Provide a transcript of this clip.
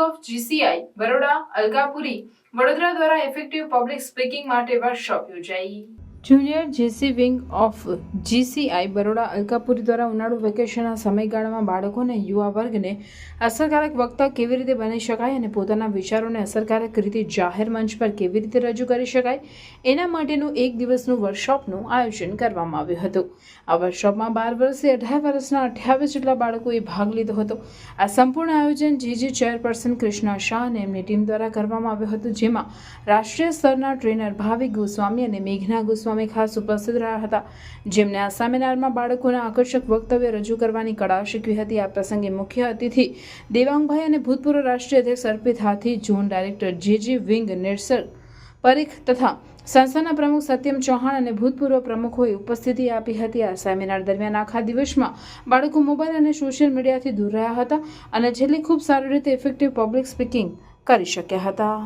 Of JCI Baroda Alkapuri Vadodara દ્વારા effective public speaking માટે workshop યોજાઈ। Junior JC wing of JCI Baroda Alkapuri દ્વારા ઉનાળુ વેકેશનના સમયગાળામાં બાળકો અને યુવા વર્ગને અસરકારક વક્તા કેવી રીતે બની શકાય અને પોતાના વિચારોને અસરકારક રીતે જાહેર મંચ પર કેવી રીતે રજૂ કરી શકાય એના માટેનું એક દિવસનું વર્કશોપનું આયોજન કરવામાં આવ્યું હતું। આ વર્કશોપમાં 12 વર્ષથી 18 વર્ષના 28 જેટલા બાળકોએ ભાગ લીધો હતો। આ સંપૂર્ણ આયોજન જીજી ચેરપર્સન કૃષ્ણા શાહ અને એમની ટીમ દ્વારા કરવામાં આવ્યું હતું, જેમાં રાષ્ટ્રીય સ્તરના ટ્રેનર ભાવિક ગોસ્વામી અને મેઘના ગોસ્વામી ખાસ ઉપસ્થિત રહ્યા હતા, જેમને આ સેમિનારમાં બાળકોના આકર્ષક વક્તવ્ય રજૂ કરવાની કળા શીખવી હતી। આ પ્રસંગે મુખ્ય અતિથિ દેવાંગભાઈ અને ભૂતપૂર્વ રાષ્ટ્રીય અધ્યક્ષ Arpit Hathi, zone director JG wing નિર્સર પરીખ તથા સંસ્થાના પ્રમુખ સત્યમ ચૌહાણ અને ભૂતપૂર્વ પ્રમુખોએ ઉપસ્થિતિ આપી હતી। આ સેમિનાર દરમિયાન આખા દિવસમાં બાળકો મોબાઈલ અને સોશિયલ મીડિયાથી દૂર રહ્યા હતા અને છેલ્લે ખૂબ સારી રીતે ઇફેક્ટિવ પબ્લિક સ્પીકિંગ કરી શક્યા હતા।